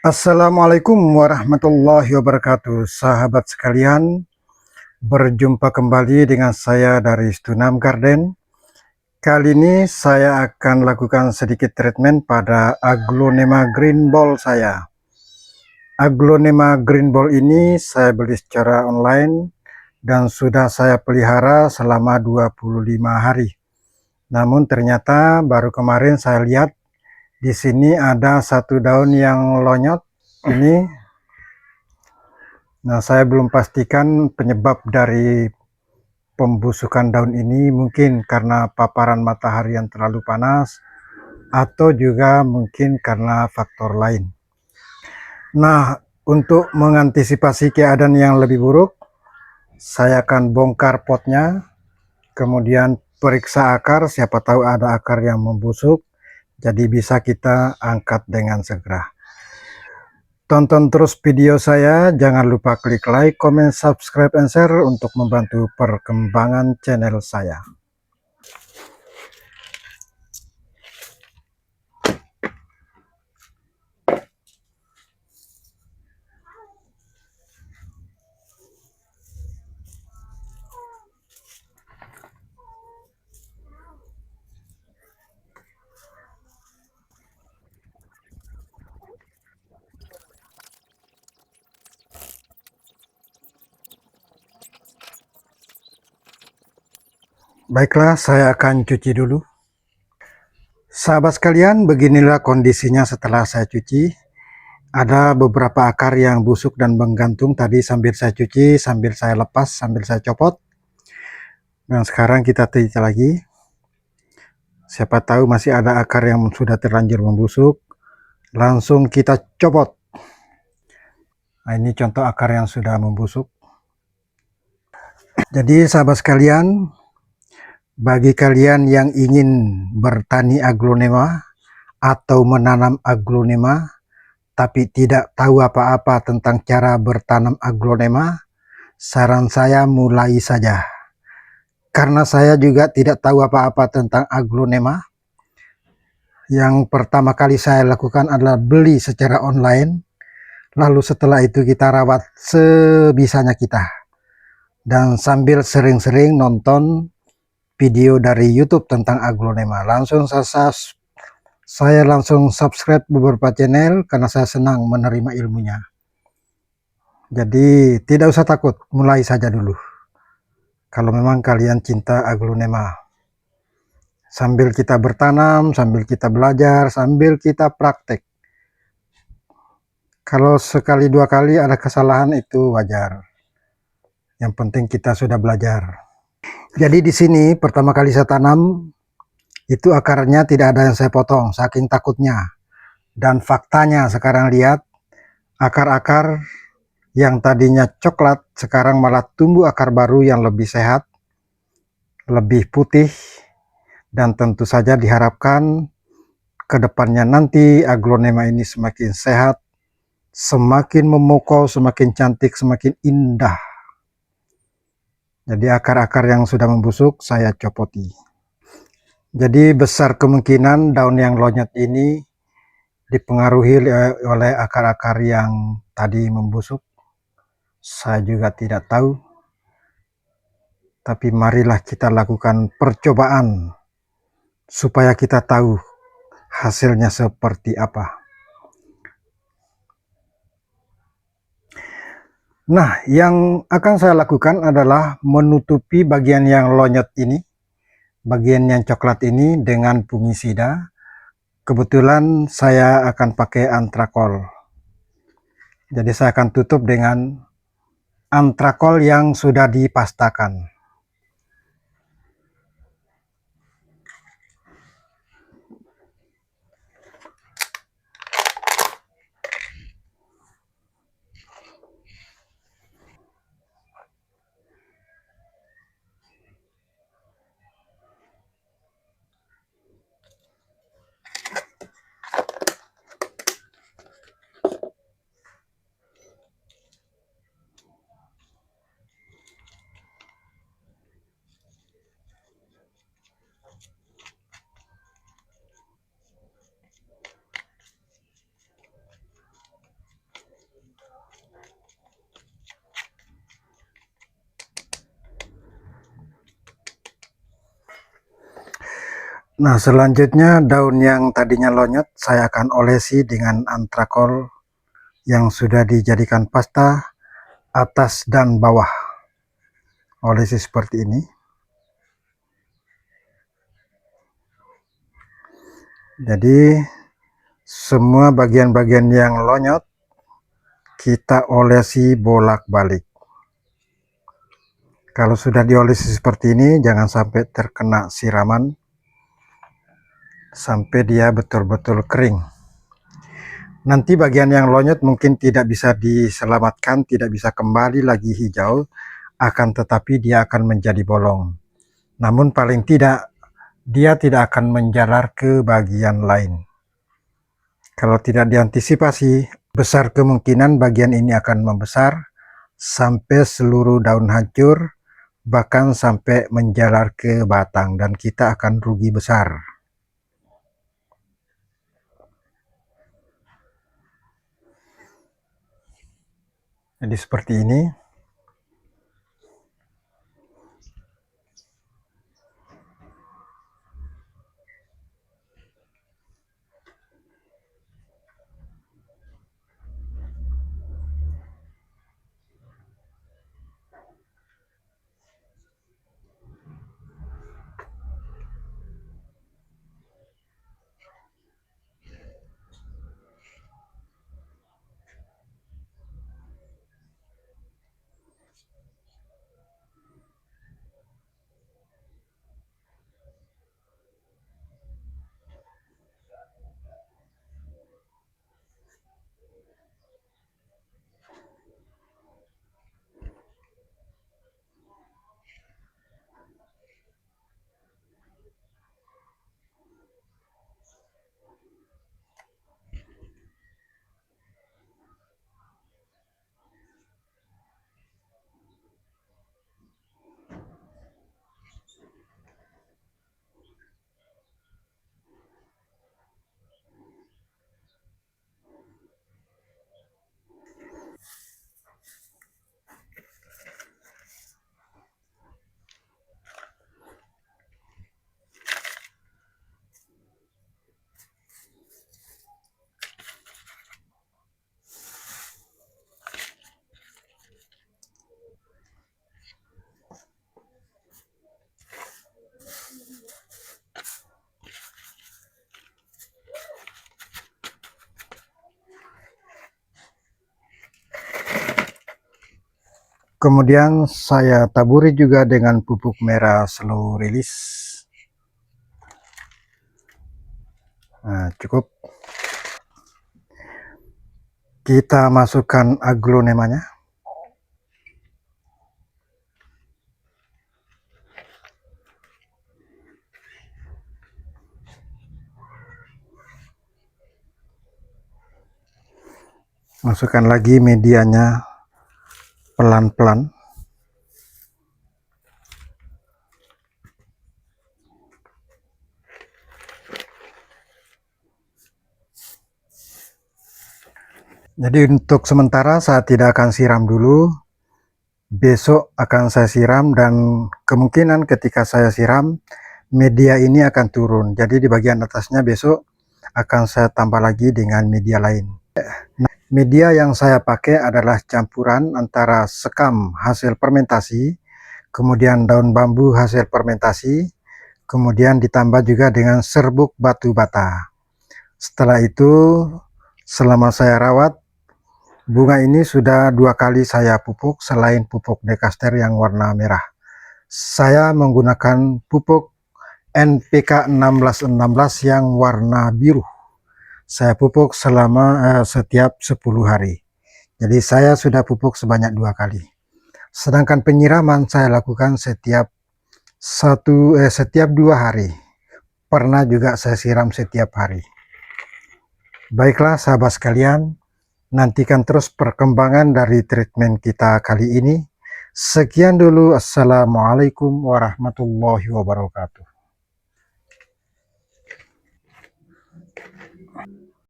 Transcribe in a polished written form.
Assalamualaikum warahmatullahi wabarakatuh, sahabat sekalian. Berjumpa kembali dengan saya dari Stunam Garden. Kali ini saya akan lakukan sedikit treatment pada Aglonema green ball saya. Aglonema green ball ini saya beli secara online dan sudah saya pelihara selama 25 hari. Namun ternyata baru kemarin saya lihat di sini ada satu daun yang lonyot ini. Nah, saya belum pastikan penyebab dari pembusukan daun ini, mungkin karena paparan matahari yang terlalu panas atau juga mungkin karena faktor lain. Nah, untuk mengantisipasi keadaan yang lebih buruk, saya akan bongkar potnya, kemudian periksa akar, siapa tahu ada akar yang membusuk, jadi bisa kita angkat dengan segera. Tonton terus video saya, jangan lupa klik like, comment, subscribe, and share untuk membantu perkembangan channel saya. Baiklah, saya akan cuci dulu. Sahabat sekalian, beginilah kondisinya setelah saya cuci. Ada beberapa akar yang busuk dan menggantung tadi sambil saya cuci, sambil saya lepas, sambil saya copot. Dan sekarang kita teliti lagi. Siapa tahu masih ada akar yang sudah terlanjur membusuk. Langsung kita copot. Nah, ini contoh akar yang sudah membusuk. Jadi sahabat sekalian, bagi kalian yang ingin bertani aglonema atau menanam aglonema tapi tidak tahu apa-apa tentang cara bertanam aglonema, saran saya mulai saja. Karena saya juga tidak tahu apa-apa tentang aglonema, yang pertama kali saya lakukan adalah beli secara online, lalu setelah itu kita rawat sebisanya kita. Dan sambil sering-sering nonton video dari YouTube tentang aglonema. Saya langsung subscribe beberapa channel karena saya senang menerima ilmunya. Jadi tidak usah takut, mulai saja dulu. Kalau memang kalian cinta aglonema. Sambil kita bertanam, sambil kita belajar, sambil kita praktek. Kalau sekali dua kali ada kesalahan itu wajar. Yang penting kita sudah belajar. Jadi di sini pertama kali saya tanam, itu akarnya tidak ada yang saya potong, saking takutnya. Dan faktanya sekarang lihat, akar-akar yang tadinya coklat, sekarang malah tumbuh akar baru yang lebih sehat, lebih putih, dan tentu saja diharapkan ke depannya nanti aglonema ini semakin sehat, semakin memukau, semakin cantik, semakin indah. Jadi akar-akar yang sudah membusuk saya copoti. Jadi besar kemungkinan daun yang lonyot ini dipengaruhi oleh akar-akar yang tadi membusuk. Saya juga tidak tahu. Tapi marilah kita lakukan percobaan supaya kita tahu hasilnya seperti apa. Nah, yang akan saya lakukan adalah menutupi bagian yang lonyot ini, bagian yang coklat ini dengan fungisida. Kebetulan saya akan pakai antrakol. Jadi saya akan tutup dengan antrakol yang sudah dipastakan. Nah, selanjutnya daun yang tadinya lonyot saya akan olesi dengan antrakol yang sudah dijadikan pasta atas dan bawah. Olesi seperti ini. Jadi semua bagian-bagian yang lonyot kita olesi bolak-balik. Kalau sudah diolesi seperti ini, jangan sampai terkena siraman sampai dia betul-betul kering. Nanti bagian yang lonyot mungkin tidak bisa diselamatkan, tidak bisa kembali lagi hijau, akan tetapi dia akan menjadi bolong. Namun paling tidak dia tidak akan menjalar ke bagian lain. Kalau tidak diantisipasi, besar kemungkinan bagian ini akan membesar sampai seluruh daun hancur, bahkan sampai menjalar ke batang, dan kita akan rugi besar. Jadi seperti ini. Kemudian saya taburi juga dengan pupuk merah slow release. Nah, cukup. Kita masukkan aglonemanya. Masukkan lagi medianya pelan-pelan. Jadi untuk sementara saya tidak akan siram dulu. Besok akan saya siram, dan kemungkinan ketika saya siram media ini akan turun. Jadi di bagian atasnya besok akan saya tambah lagi dengan media lain. Nah, media yang saya pakai adalah campuran antara sekam hasil fermentasi, kemudian daun bambu hasil fermentasi, kemudian ditambah juga dengan serbuk batu bata. Setelah itu, selama saya rawat, bunga ini sudah 2 kali saya pupuk selain pupuk Decaster yang warna merah. Saya menggunakan pupuk NPK 1616 yang warna biru. Saya pupuk selama setiap 10 hari. Jadi saya sudah pupuk sebanyak 2 kali. Sedangkan penyiraman saya lakukan setiap 2 hari. Pernah juga saya siram setiap hari. Baiklah sahabat sekalian, nantikan terus perkembangan dari treatment kita kali ini. Sekian dulu. Assalamualaikum warahmatullahi wabarakatuh.